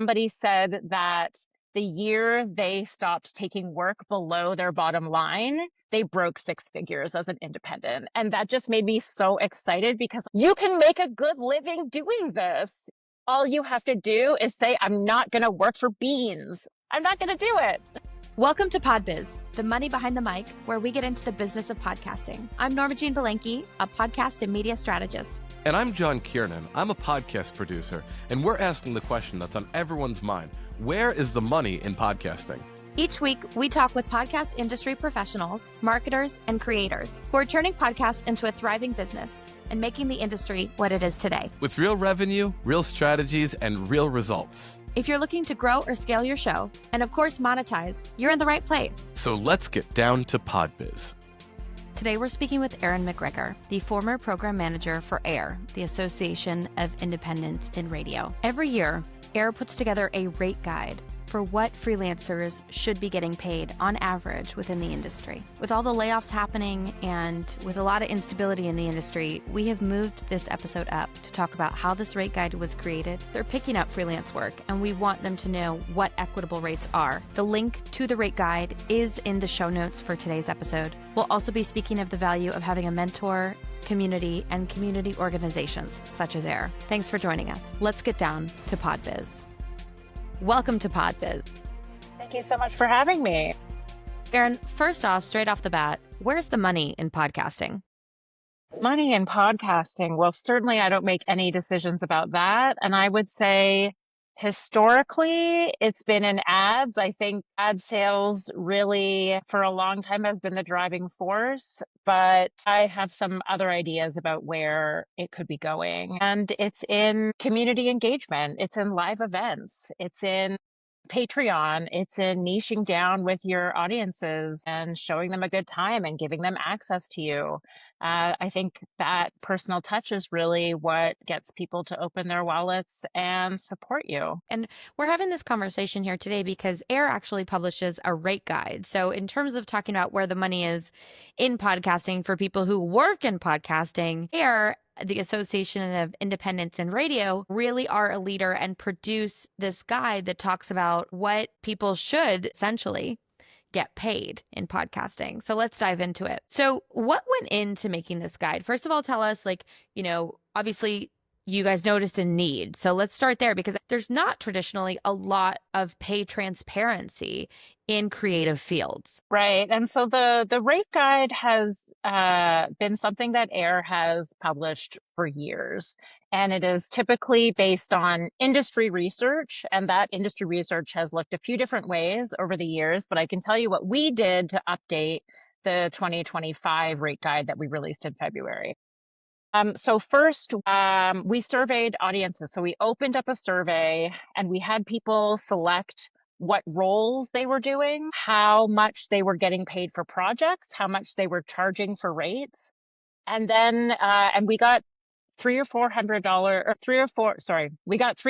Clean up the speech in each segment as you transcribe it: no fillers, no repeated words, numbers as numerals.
Somebody said that the year they stopped taking work below their bottom line, they broke six figures as an independent. And that just made me so excited because you can make a good living doing this. All you have to do is say, I'm not going to work for beans. I'm not going to do it. Welcome to PodBiz, the money behind the mic, where we get into the business of podcasting. I'm Norma Jean Belenky, a podcast and media strategist. And I'm John Kiernan. I'm a podcast producer, and we're asking the question that's on everyone's mind. Where is the money in podcasting? Each week, we talk with podcast industry professionals, marketers, and creators who are turning podcasts into a thriving business and making the industry what it is today. With real revenue, real strategies, and real results. If you're looking to grow or scale your show, and of course monetize, you're in the right place. So let's get down to PodBiz. Today we're speaking with Erin McGregor, the former program manager for AIR, the Association of Independents in Radio. Every year, AIR puts together a rate guide for what freelancers should be getting paid on average within the industry. With all the layoffs happening and with a lot of instability in the industry, we have moved this episode up to talk about how this rate guide was created. They're picking up freelance work, and we want them to know what equitable rates are. The link to the rate guide is in the show notes for today's episode. We'll also be speaking of the value of having a mentor, community, and community organizations such as AIR. Thanks for joining us. Let's get down to PodBiz. Welcome to PodBiz. Thank you so much for having me. Erin, first off, straight off the bat, where's the money in podcasting? Money in podcasting. Well, certainly I don't make any decisions about that. And I would say historically, it's been in ads. I think ad sales really for a long time has been the driving force, but I have some other ideas about where it could be going. And it's in community engagement. It's in live events. It's in Patreon. It's in niching down with your audiences and showing them a good time and giving them access to you. I think that personal touch is really what gets people to open their wallets and support you. And we're having this conversation here today because AIR actually publishes a rate guide. So in terms of talking about where the money is in podcasting for people who work in podcasting, AIR, the Association of Independents in Radio, really are a leader and produce this guide that talks about what people should essentially get paid in podcasting. So let's dive into it. So what went into making this guide? First of all, tell us, obviously you guys noticed a need. So let's start there because there's not traditionally a lot of pay transparency in creative fields. Right. And so the rate guide has been something that AIR has published for years. And it is typically based on industry research. And that industry research has looked a few different ways over the years. But I can tell you what we did to update the 2025 rate guide that we released in February. So first, we surveyed audiences. So we opened up a survey and we had people select what roles they were doing, how much they were getting paid for projects, how much they were charging for rates. And then, and we got we got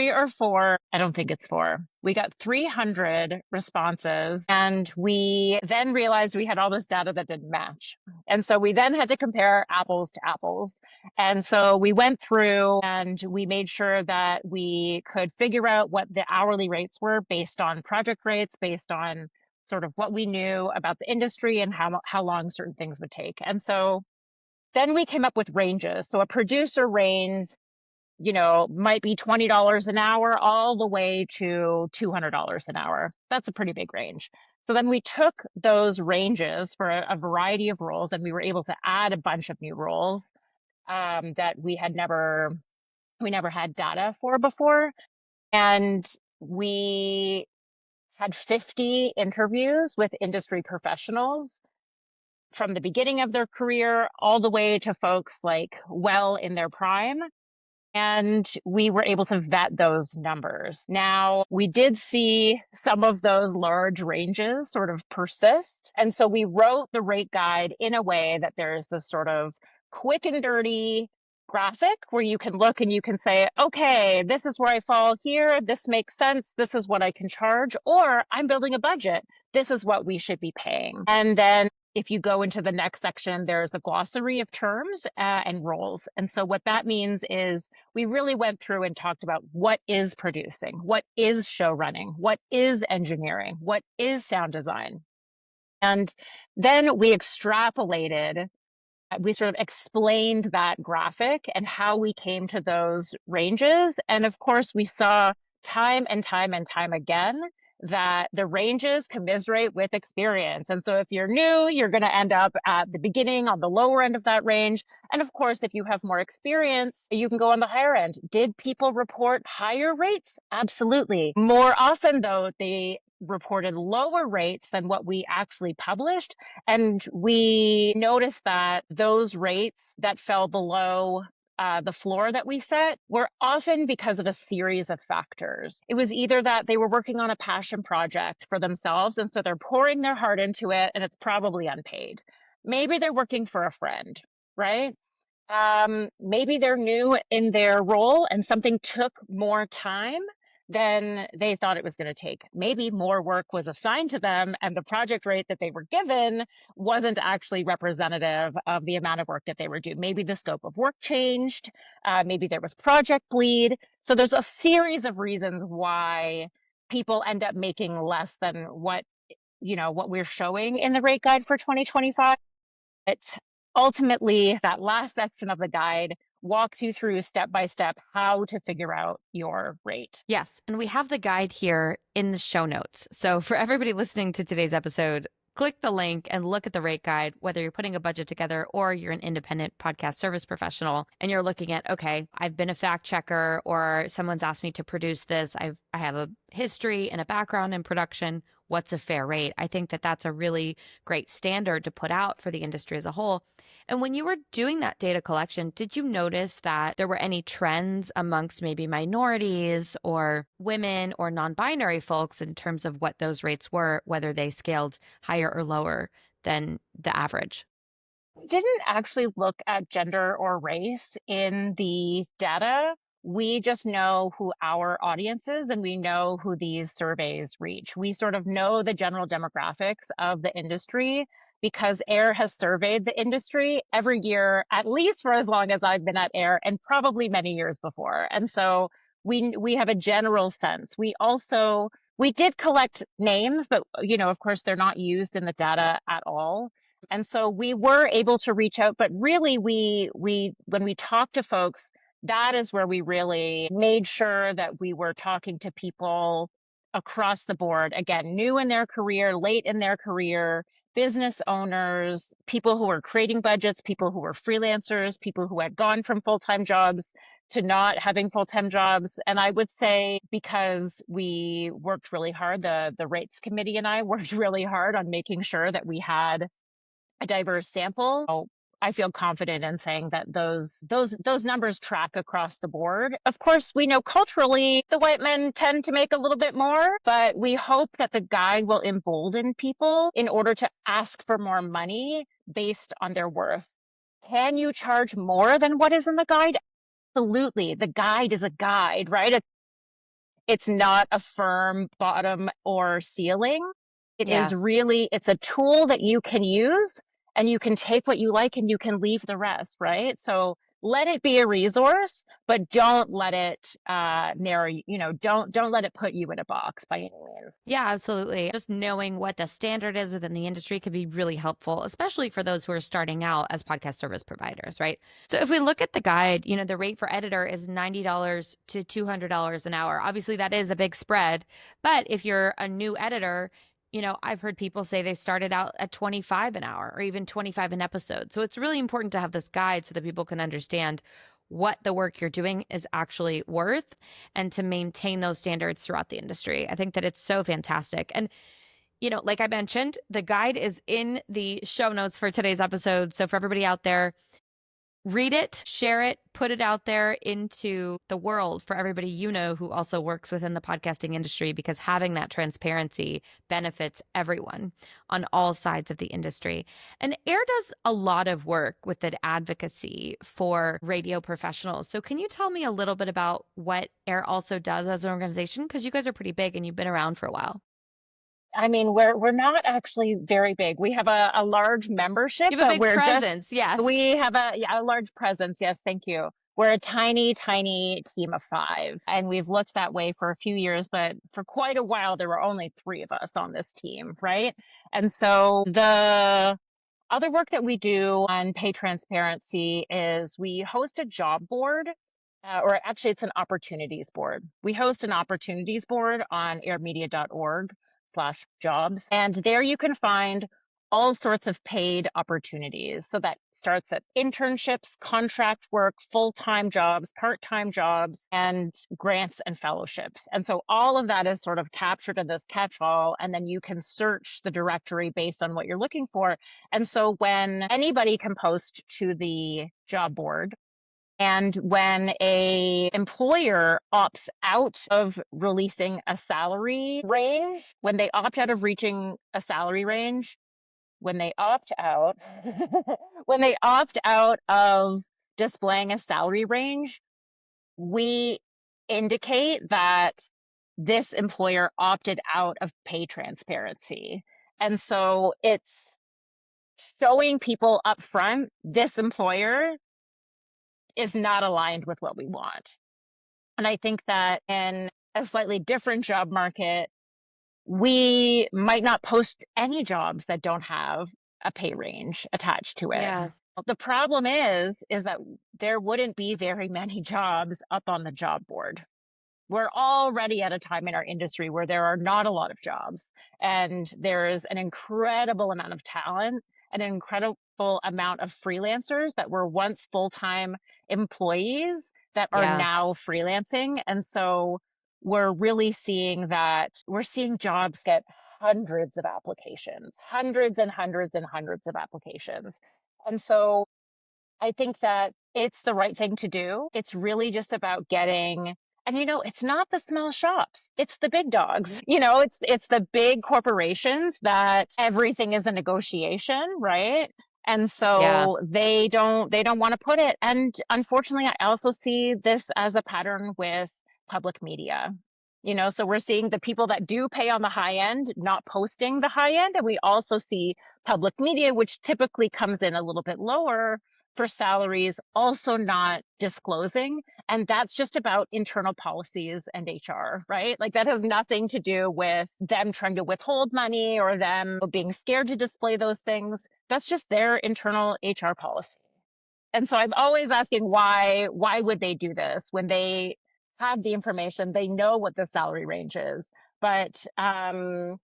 I don't think it's four. We got 300 responses, and we then realized we had all this data that didn't match. And so we then had to compare apples to apples. And so we went through and we made sure that we could figure out what the hourly rates were based on project rates, based on sort of what we knew about the industry and how long certain things would take. And so then we came up with ranges. So a producer range, might be $20 an hour all the way to $200 an hour. That's a pretty big range. So then we took those ranges for a variety of roles, and we were able to add a bunch of new roles that we never had data for before. And we had 50 interviews with industry professionals from the beginning of their career all the way to folks well in their prime. And we were able to vet those numbers. Now, we did see some of those large ranges sort of persist. And so we wrote the rate guide in a way that there's this sort of quick and dirty graphic where you can look and you can say, okay, this is where I fall here. This makes sense. This is what I can charge. Or I'm building a budget. This is what we should be paying. And then if you go into the next section, there's a glossary of terms and roles. And so what that means is we really went through and talked about what is producing, what is show running, what is engineering, what is sound design. And then we extrapolated, we sort of explained that graphic and how we came to those ranges. And of course, we saw time and time and time again that the ranges commiserate with experience. And so if you're new, you're going to end up at the beginning on the lower end of that range. And of course, if you have more experience, you can go on the higher end. Did people report higher rates? Absolutely. More often, though, they reported lower rates than what we actually published. And we noticed that those rates that fell below the floor that we set were often because of a series of factors. It was either that they were working on a passion project for themselves, and so they're pouring their heart into it, and it's probably unpaid. Maybe they're working for a friend, right? Maybe they're new in their role and something took more time than they thought it was going to take. Maybe more work was assigned to them and the project rate that they were given wasn't actually representative of the amount of work that they were doing. Maybe the scope of work changed. Maybe there was project bleed. So there's a series of reasons why people end up making less than what we're showing in the rate guide for 2025. But ultimately, that last section of the guide walks you through step by step how to figure out your rate. Yes. And we have the guide here in the show notes. So for everybody listening to today's episode, click the link and look at the rate guide, whether you're putting a budget together or you're an independent podcast service professional and you're looking at, okay, I've been a fact checker or someone's asked me to produce this. I have a history and a background in production. What's a fair rate? I think that that's a really great standard to put out for the industry as a whole. And when you were doing that data collection, did you notice that there were any trends amongst maybe minorities or women or non-binary folks in terms of what those rates were, whether they scaled higher or lower than the average? Didn't actually look at gender or race in the data. We just know who our audience is and we know who these surveys reach. We sort of know the general demographics of the industry because AIR has surveyed the industry every year, at least for as long as I've been at AIR and probably many years before. And so we have a general sense. We did collect names, but of course they're not used in the data at all. And so we were able to reach out, but really we when we talked to folks, that is where we really made sure that we were talking to people across the board, again, new in their career, late in their career, business owners, people who were creating budgets, people who were freelancers, people who had gone from full-time jobs to not having full-time jobs. And I would say because we worked really hard, the rates committee and I worked really hard on making sure that we had a diverse sample. So I feel confident in saying that those numbers track across the board. Of course, we know culturally the white men tend to make a little bit more, but we hope that the guide will embolden people in order to ask for more money based on their worth. Can you charge more than what is in the guide? Absolutely. The guide is a guide, right? It's not a firm bottom or ceiling. It is really, it's a tool that you can use and you can take what you like and you can leave the rest, right? So let it be a resource, but don't let it narrow, don't let it put you in a box by any means. Yeah, absolutely. Just knowing what the standard is within the industry could be really helpful, especially for those who are starting out as podcast service providers, right? So if we look at the guide, the rate for editor is $90 to $200 an hour. Obviously, that is a big spread. But if you're a new editor, I've heard people say they started out at 25 an hour or even 25 an episode. So it's really important to have this guide so that people can understand what the work you're doing is actually worth and to maintain those standards throughout the industry. I think that it's so fantastic. And, like I mentioned, the guide is in the show notes for today's episode. So for everybody out there, read it, share it, put it out there into the world for everybody who also works within the podcasting industry, because having that transparency benefits everyone on all sides of the industry. And AIR does a lot of work with the advocacy for radio professionals. So can you tell me a little bit about what AIR also does as an organization? Because you guys are pretty big and you've been around for a while. I mean, we're not actually very big. We have a large membership, You have a but big presence. Yes. we have a large presence. Yes, thank you. We're a tiny, tiny team of 5, and we've looked that way for a few years, but for quite a while, there were only 3 of us on this team, right? And so the other work that we do on pay transparency is we host a job board, or actually it's an opportunities board. We host an opportunities board on airmedia.org/jobs. And there you can find all sorts of paid opportunities. So that starts at internships, contract work, full-time jobs, part-time jobs, and grants and fellowships. And so all of that is sort of captured in this catch-all, and then you can search the directory based on what you're looking for. And so when anybody can post to the job board, and when a employer opts out of releasing a salary range, when they opt out of reaching a salary range, when they opt out, when they opt out of displaying a salary range, we indicate that this employer opted out of pay transparency. And so it's showing people up front, this employer is not aligned with what we want. And I think that in a slightly different job market, we might not post any jobs that don't have a pay range attached to it. Yeah. The problem is that there wouldn't be very many jobs up on the job board. We're already at a time in our industry where there are not a lot of jobs, and there's an incredible amount of talent, an incredible amount of freelancers that were once full-time employees that are Yeah. now freelancing. And so we're really seeing jobs get hundreds of applications, hundreds and hundreds and hundreds of applications. And so I think that it's the right thing to do. It's really just about getting, and it's not the small shops, it's the big dogs. It's the big corporations that everything is a negotiation, right? And Yeah. so they don't want to put it. And unfortunately, I also see this as a pattern with public media. So we're seeing the people that do pay on the high end not posting the high end, and we also see public media, which typically comes in a little bit lower for salaries, also not disclosing. And that's just about internal policies and HR, right? Like that has nothing to do with them trying to withhold money or them being scared to display those things. That's just their internal HR policy. And so I'm always asking why would they do this when they have the information, they know what the salary range is. But so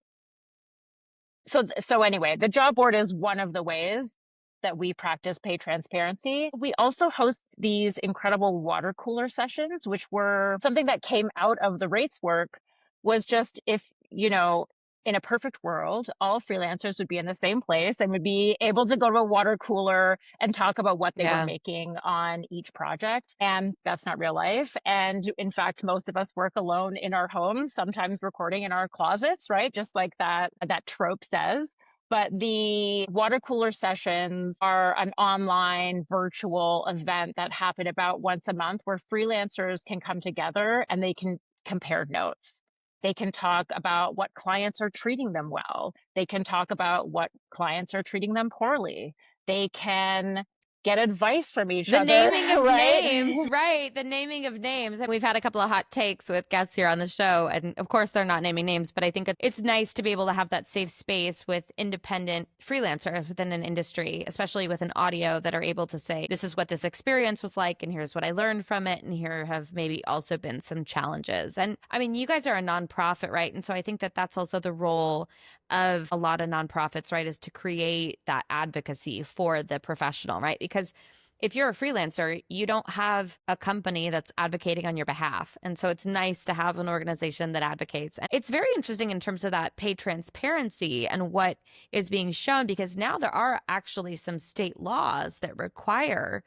anyway, the job board is one of the ways that we practice pay transparency. We also host these incredible water cooler sessions, which were something that came out of the rates work. Was just, if, in a perfect world, all freelancers would be in the same place and would be able to go to a water cooler and talk about what they were making on each project. And that's not real life. And in fact, most of us work alone in our homes, sometimes recording in our closets, right? Just like that trope says. But the water cooler sessions are an online virtual event that happen about once a month, where freelancers can come together and they can compare notes. They can talk about what clients are treating them well. They can talk about what clients are treating them poorly. They can get advice from each The other. naming of right? names, right? The naming of names. And we've had a couple of hot takes with guests here on the show. And of course, they're not naming names, but I think it's nice to be able to have that safe space with independent freelancers within an industry, especially with an audio, that are able to say, this is what this experience was like, and here's what I learned from it. And here have maybe also been some challenges. And I mean, you guys are a nonprofit, right? And so I think that that's also the role of a lot of nonprofits, right, is to create that advocacy for the professional, right? Because if you're a freelancer, you don't have a company that's advocating on your behalf. And so it's nice to have an organization that advocates. And it's very interesting in terms of that pay transparency and what is being shown, because now there are actually some state laws that require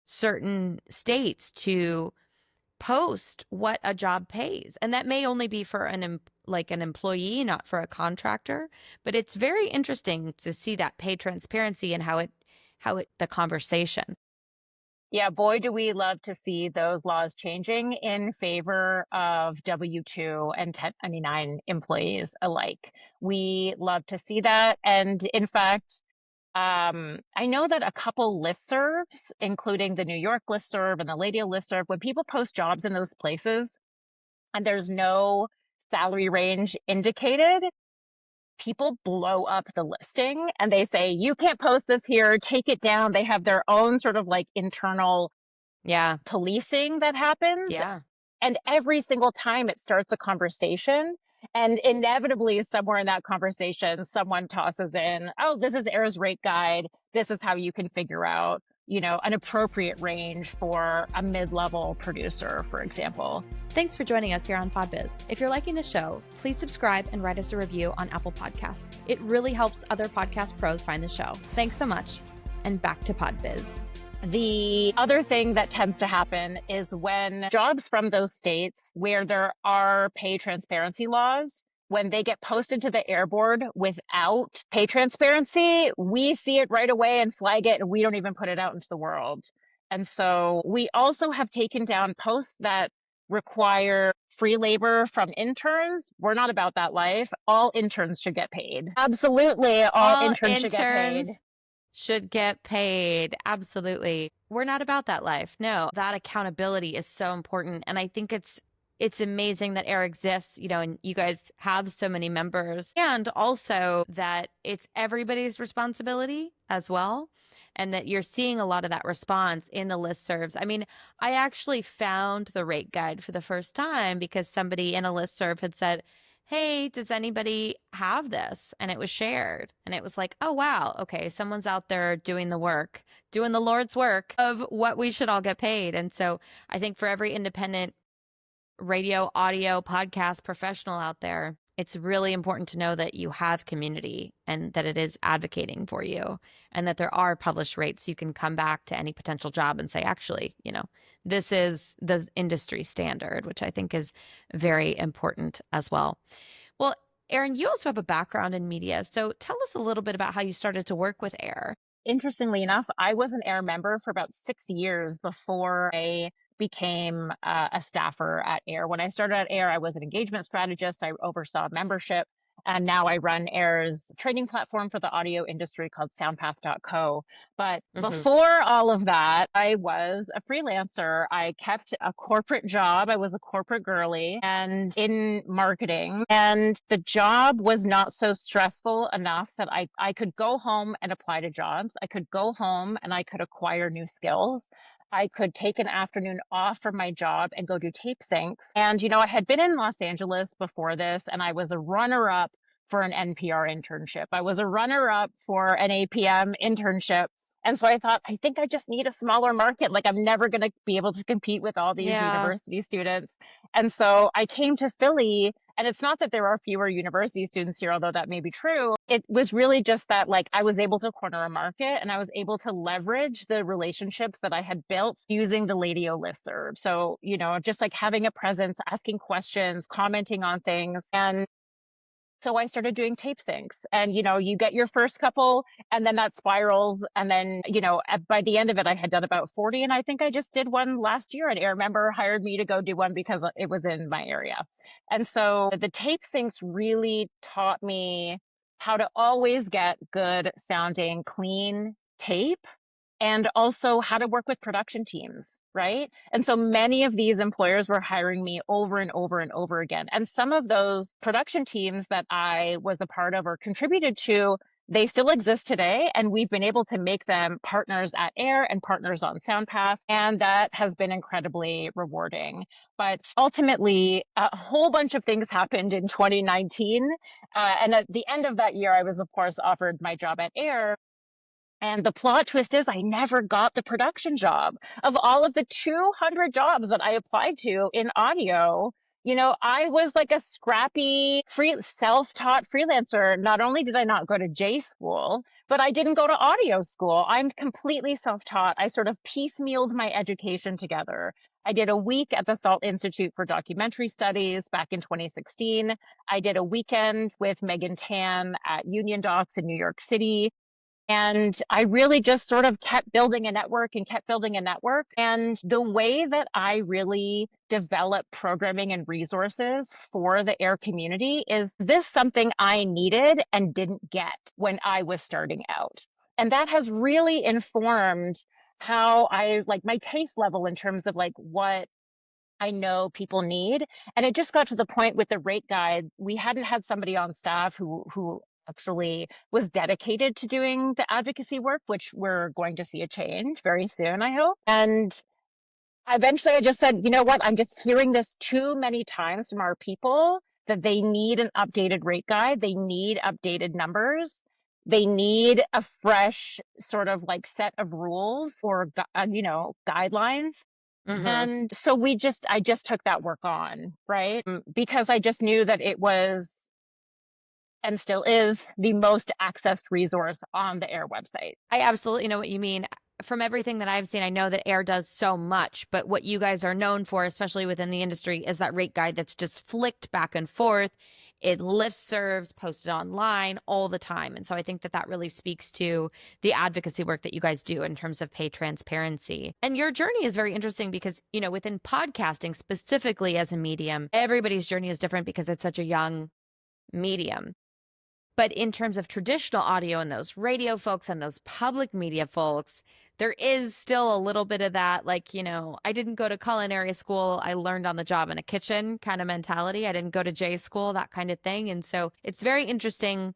certain states to post what a job pays. And that may only be for an employee, not for a contractor. But it's very interesting to see that pay transparency and how the conversation. Yeah, boy, do we love to see those laws changing in favor of W-2 and 1099 employees alike. We love to see that. And in fact, I know that a couple listservs, including the New York listserv and the Ladio listserv, when people post jobs in those places and there's no salary range indicated, people blow up the listing and they say, you can't post this here, take it down. They have their own sort of like internal Yeah. policing that happens. Yeah. And every single time it starts a conversation. And inevitably, somewhere in that conversation, someone tosses in, oh, this is Air's rate guide. This is how you can figure out, an appropriate range for a mid-level producer, for example. Thanks for joining us here on PodBiz. If you're liking the show, please subscribe and write us a review on Apple Podcasts. It really helps other podcast pros find the show. Thanks so much. And back to PodBiz. The other thing that tends to happen is when jobs from those states where there are pay transparency laws, when they get posted to the Air Board without pay transparency, we see it right away and flag it, and we don't even put it out into the world. And so we also have taken down posts that require free labor from interns. We're not about that life. All interns should get paid. Absolutely. All interns should get paid. Should get paid. Absolutely. We're not about that life. No, that accountability is so important. And I think it's amazing that AIR exists, and you guys have so many members, and also that it's everybody's responsibility as well. And that you're seeing a lot of that response in the listservs. I mean, I actually found the rate guide for the first time because somebody in a listserv had said, hey, does anybody have this? And it was shared. And it was like, oh, wow. Okay, someone's out there doing the work, doing the Lord's work of what we should all get paid. And so I think for every independent radio, audio, podcast professional out there, it's really important to know that you have community and that it is advocating for you and that there are published rates. You can come back to any potential job and say, actually, this is the industry standard, which I think is very important as well. Well, Erin, you also have a background in media. So tell us a little bit about how you started to work with AIR. Interestingly enough, I was an AIR member for about 6 years before I became a staffer at AIR. When I started at AIR, I was an engagement strategist. I oversaw membership. And now I run AIR's training platform for the audio industry called soundpath.co. But before all of that, I was a freelancer. I kept a corporate job. I was a corporate girly and in marketing. And the job was not so stressful enough that I could go home and apply to jobs. I could go home and I could acquire new skills. I could take an afternoon off from my job and go do tape syncs. And, I had been in Los Angeles before this, and I was a runner-up for an NPR internship. I was a runner-up for an APM internship. And so I thought, I think I just need a smaller market. Like, I'm never going to be able to compete with all these university students. And so I came to Philly, and it's not that there are fewer university students here, although that may be true. It was really just that, I was able to corner a market and I was able to leverage the relationships that I had built using the Ladio listserv. So, just having a presence, asking questions, commenting on things. And so I started doing tape syncs, and, you get your first couple and then that spirals. And then, by the end of it, I had done about 40. And I think I just did one last year. An AIR member hired me to go do one because it was in my area. And so the tape syncs really taught me how to always get good sounding, clean tape, and also how to work with production teams, right? And so many of these employers were hiring me over and over and over again. And some of those production teams that I was a part of or contributed to, they still exist today. And we've been able to make them partners at AIR and partners on SoundPath. And that has been incredibly rewarding. But ultimately, a whole bunch of things happened in 2019. And at the end of that year, I was, of course, offered my job at AIR. And the plot twist is I never got the production job. Of all of the 200 jobs that I applied to in audio, I was like a scrappy, self-taught freelancer. Not only did I not go to J school, but I didn't go to audio school. I'm completely self-taught. I sort of piecemealed my education together. I did a week at the SALT Institute for Documentary Studies back in 2016. I did a weekend with Megan Tan at Union Docs in New York City. And I really just sort of kept building a network and kept building a network. And the way that I really develop programming and resources for the AIR community is this something I needed and didn't get when I was starting out. And that has really informed how I like my taste level in terms of like what I know people need. And it just got to the point with the rate guide, we hadn't had somebody on staff who actually was dedicated to doing the advocacy work, which we're going to see a change very soon, I hope. And eventually I just said, you know what, I'm just hearing this too many times from our people that they need an updated rate guide. They need updated numbers. They need a fresh sort of like set of rules or, guidelines. Mm-hmm. And so I just took that work on, right? Because I just knew that it was and still is the most accessed resource on the AIR website. I absolutely know what you mean. From everything that I've seen, I know that AIR does so much, but what you guys are known for, especially within the industry, is that rate guide that's just flicked back and forth. It listservs, posted online all the time. And so I think that that really speaks to the advocacy work that you guys do in terms of pay transparency. And your journey is very interesting because, within podcasting specifically as a medium, everybody's journey is different because it's such a young medium. But in terms of traditional audio and those radio folks and those public media folks, there is still a little bit of that, like, I didn't go to culinary school. I learned on the job in a kitchen kind of mentality. I didn't go to J school, that kind of thing. And so it's very interesting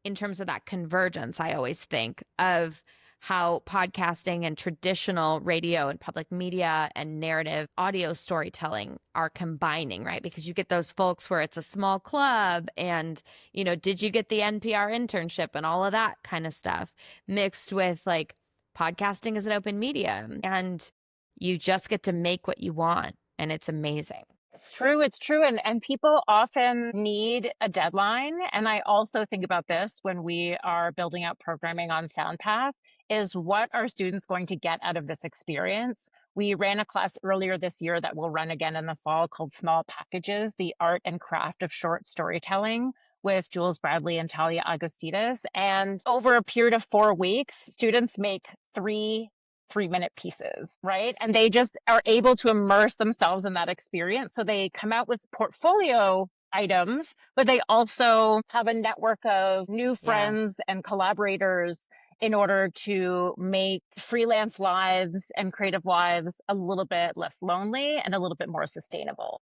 in terms of that convergence, I always think, of how podcasting and traditional radio and public media and narrative audio storytelling are combining, right? Because you get those folks where it's a small club and, did you get the NPR internship and all of that kind of stuff mixed with like podcasting as an open medium, and you just get to make what you want. And it's amazing. It's true. And people often need a deadline. And I also think about this when we are building out programming on SoundPath is what are students going to get out of this experience? We ran a class earlier this year that will run again in the fall called Small Packages, the art and craft of short storytelling with Jules Bradley and Talia Agostidis. And over a period of 4 weeks, students make 3-minute pieces, right? And they just are able to immerse themselves in that experience. So they come out with portfolio items, but they also have a network of new friends and collaborators in order to make freelance lives and creative lives a little bit less lonely and a little bit more sustainable.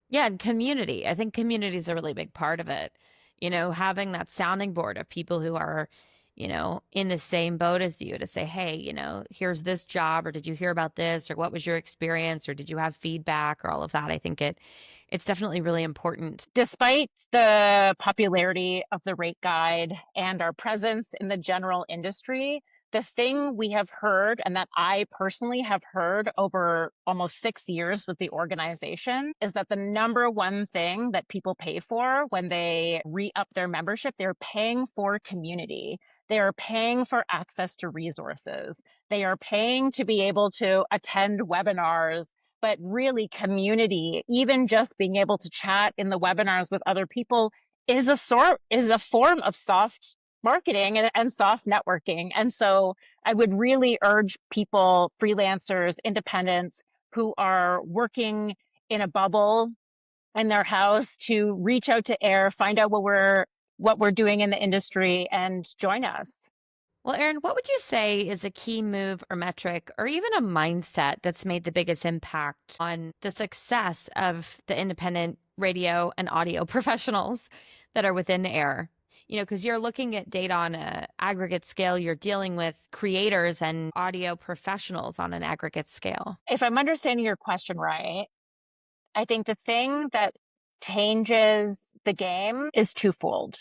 Yeah, and community. I think community is a really big part of it. Having that sounding board of people who are, in the same boat as you to say, hey, here's this job, or did you hear about this, or what was your experience, or did you have feedback, or all of that. I think it's definitely really important. Despite the popularity of the rate guide and our presence in the general industry, the thing we have heard, and that I personally have heard over almost 6 years with the organization, is that the number one thing that people pay for when they re-up their membership, they're paying for community. They are paying for access to resources. They are paying to be able to attend webinars, but really community, even just being able to chat in the webinars with other people is a form of soft marketing and soft networking. And so I would really urge people, freelancers, independents who are working in a bubble in their house to reach out to AIR, find out what we're doing in the industry and join us. Well, Erin, what would you say is a key move or metric or even a mindset that's made the biggest impact on the success of the independent radio and audio professionals that are within AIR? Because you're looking at data on an aggregate scale, you're dealing with creators and audio professionals on an aggregate scale. If I'm understanding your question right, I think the thing that changes the game is twofold.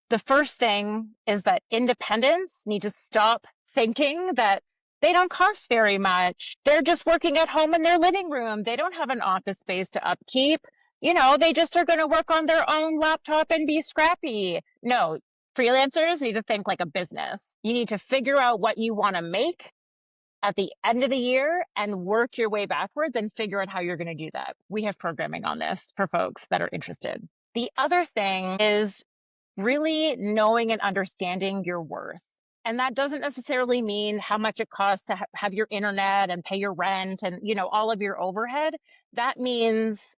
The first thing is that independents need to stop thinking that they don't cost very much. They're just working at home in their living room. They don't have an office space to upkeep. They just are going to work on their own laptop and be scrappy. No, freelancers need to think like a business. You need to figure out what you want to make at the end of the year and work your way backwards and figure out how you're going to do that. We have programming on this for folks that are interested. The other thing is really knowing and understanding your worth And that doesn't necessarily mean how much it costs to have your internet and pay your rent and, all of your overhead. That means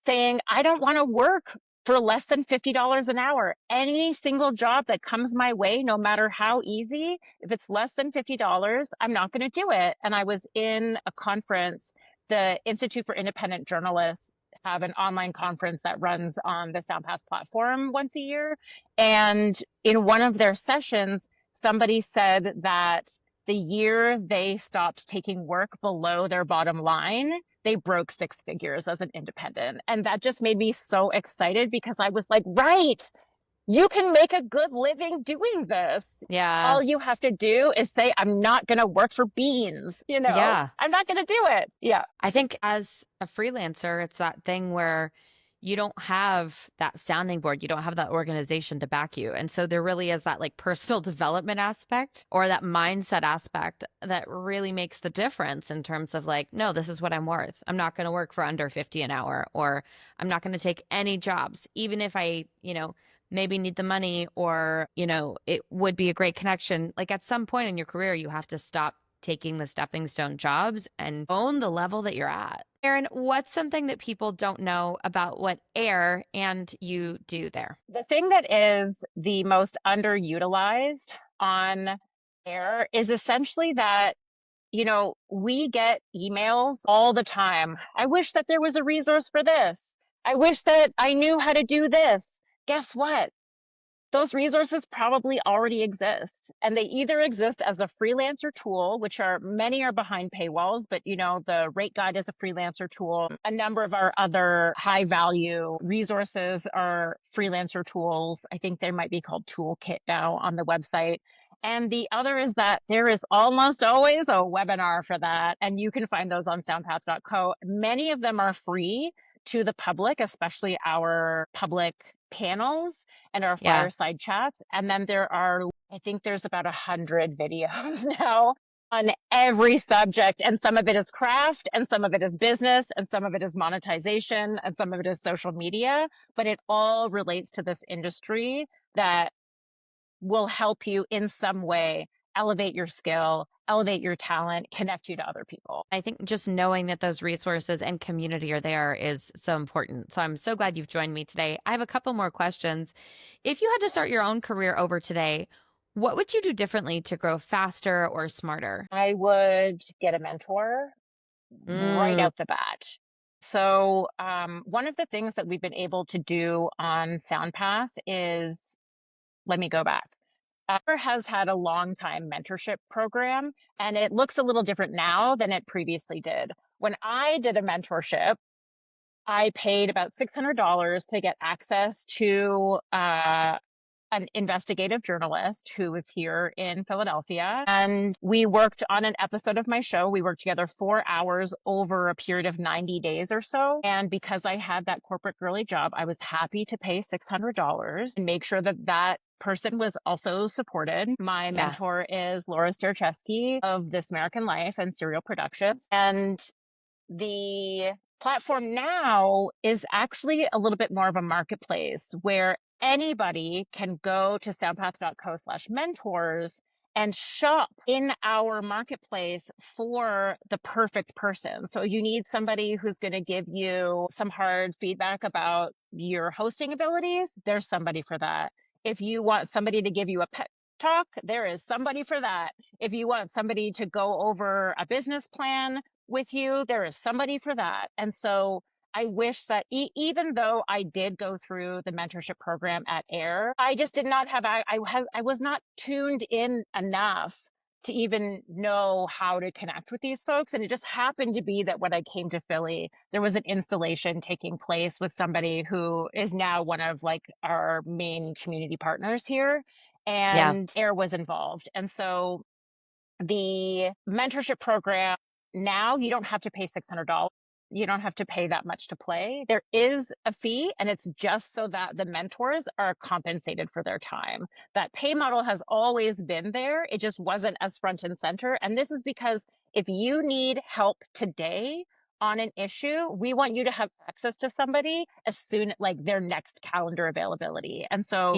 saying, I don't want to work for less than $50 an hour. Any single job that comes my way, no matter how easy, if it's less than $50, I'm not going to do it. And I was in a conference, the Institute for Independent Journalists have an online conference that runs on the SoundPath platform once a year. And in one of their sessions, somebody said that the year they stopped taking work below their bottom line, they broke six figures as an independent. And that just made me so excited because I was like, right, you can make a good living doing this. Yeah. All you have to do is say, I'm not going to work for beans. Yeah. I'm not going to do it. Yeah. I think as a freelancer, it's that thing where you don't have that sounding board. You don't have that organization to back you. And so there really is that like personal development aspect or that mindset aspect that really makes the difference in terms of like, no, this is what I'm worth. I'm not going to work for under 50 an hour, or I'm not going to take any jobs, even if I, maybe need the money, or, it would be a great connection. Like at some point in your career, you have to stop taking the stepping stone jobs and own the level that you're at. Erin, what's something that people don't know about what Air and you do there? The thing that is the most underutilized on Air is essentially that, we get emails all the time. I wish that there was a resource for this. I wish that I knew how to do this. Guess what? Those resources probably already exist, and they either exist as a freelancer tool, which many are behind paywalls, but the rate guide is a freelancer tool. A number of our other high value resources are freelancer tools. I think they might be called Toolkit now on the website. And the other is that there is almost always a webinar for that, and you can find those on soundpath.co. Many of them are free to the public, especially our public panels and our fireside chats. And then I think there's about 100 videos now on every subject. And some of it is craft, and some of it is business, and some of it is monetization, and some of it is social media. But it all relates to this industry that will help you in some way elevate your skill, elevate your talent, connect you to other people. I think just knowing that those resources and community are there is so important. So I'm so glad you've joined me today. I have a couple more questions. If you had to start your own career over today, what would you do differently to grow faster or smarter? I would get a mentor right out the bat. So one of the things that we've been able to do on SoundPath is, let me go back. Upper has had a long time mentorship program, and it looks a little different now than it previously did. When I did a mentorship, I paid about $600 to get access to an investigative journalist who was here in Philadelphia. And we worked on an episode of my show. We worked together 4 hours over a period of 90 days or so. And because I had that corporate girly job, I was happy to pay $600 and make sure that person was also supported. My mentor is Laura Sterczewski of This American Life and Serial Productions. And the platform now is actually a little bit more of a marketplace where anybody can go to soundpath.co/mentors and shop in our marketplace for the perfect person. So you need somebody who's going to give you some hard feedback about your hosting abilities, there's somebody for that. If you want somebody to give you a pep talk, there is somebody for that. If you want somebody to go over a business plan with you, there is somebody for that. And so I wish that even though I did go through the mentorship program at AIR, I just did not have, I was not tuned in enough to even know how to connect with these folks. And it just happened to be that when I came to Philly, there was an installation taking place with somebody who is now one of like our main community partners here, and AIR was involved. And so the mentorship program, now you don't have to pay $600. You don't have to pay that much to play. There is a fee, and it's just so that the mentors are compensated for their time. That pay model has always been there. It just wasn't as front and center. And this is because if you need help today on an issue, we want you to have access to somebody as soon like their next calendar availability. And so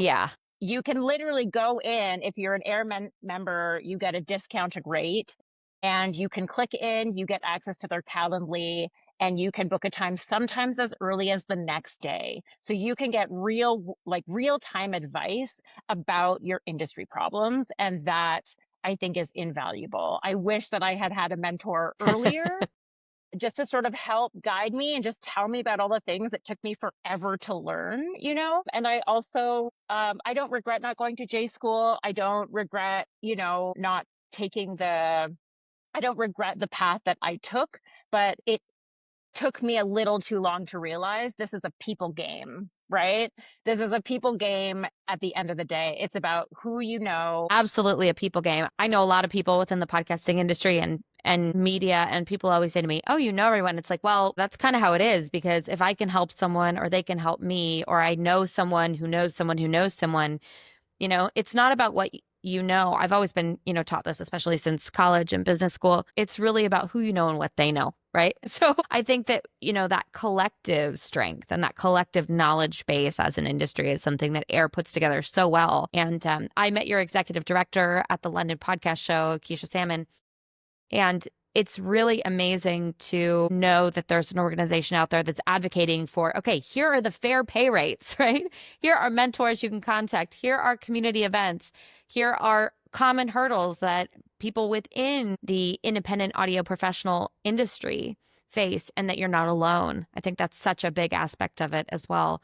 you can literally go in. If you're an Air member, you get a discounted rate, and you can click in, you get access to their Calendly, and you can book a time sometimes as early as the next day. So you can get real time advice about your industry problems. And that, I think, is invaluable. I wish that I had had a mentor earlier just to sort of help guide me and just tell me about all the things that took me forever to learn, And I also, I don't regret not going to J school. I don't regret, not taking I don't regret the path that I took, but it took me a little too long to realize this is a people game, right? This is a people game at the end of the day. It's about who you know. Absolutely a people game. I know a lot of people within the podcasting industry and media, and people always say to me, oh, you know everyone. It's like, well, that's kind of how it is, because if I can help someone or they can help me, or I know someone who knows someone who knows someone, it's not about what you know. I've always been, taught this, especially since college and business school. It's really about who you know and what they know, right? So I think that, that collective strength and that collective knowledge base as an industry is something that AIR puts together so well. And I met your executive director at the London podcast show, Keisha Salmon, and it's really amazing to know that there's an organization out there that's advocating for, okay, here are the fair pay rates, right? Here are mentors you can contact. Here are community events. Here are common hurdles that people within the independent audio professional industry face, and that you're not alone. I think that's such a big aspect of it as well.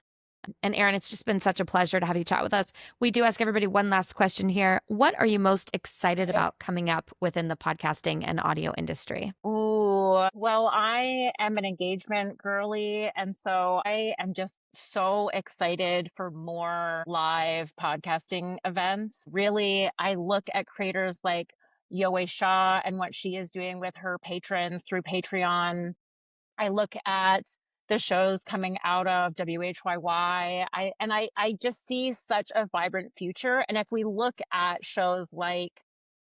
And Erin, it's just been such a pleasure to have you chat with us. We do ask everybody one last question here. What are you most excited about coming up within the podcasting and audio industry? Ooh, well, I am an engagement girly. And so I am just so excited for more live podcasting events. Really, I look at creators like Yoe Shaw and what she is doing with her patrons through Patreon. I look at the shows coming out of WHYY. I just see such a vibrant future. And if we look at shows like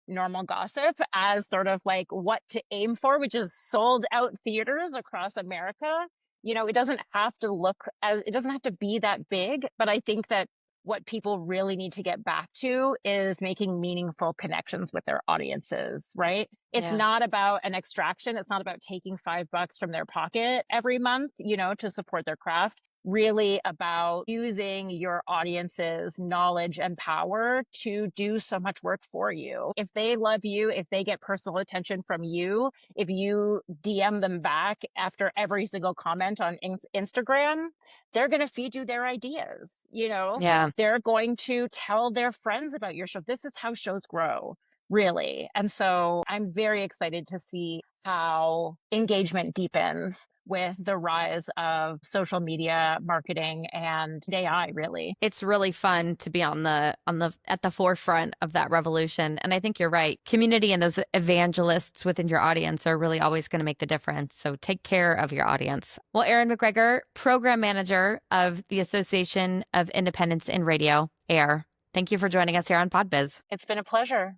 Normal Gossip as sort of like what to aim for, which is sold out theaters across America, it doesn't have to be that big, but I think that what people really need to get back to is making meaningful connections with their audiences, right? It's not about an extraction. It's not about taking $5 from their pocket every month, to support their craft. Really about using your audience's knowledge and power to do so much work for you. If they love you, if they get personal attention from you, if you DM them back after every single comment on Instagram, they're going to feed you their ideas, Yeah. They're going to tell their friends about your show. This is how shows grow, really. And so I'm very excited to see how engagement deepens with the rise of social media marketing and AI, really. It's really fun to be at the forefront of that revolution. And I think you're right. Community and those evangelists within your audience are really always going to make the difference. So take care of your audience. Well, Erin McGregor, program manager of the Association of Independents in Radio, AIR. Thank you for joining us here on PodBiz. It's been a pleasure.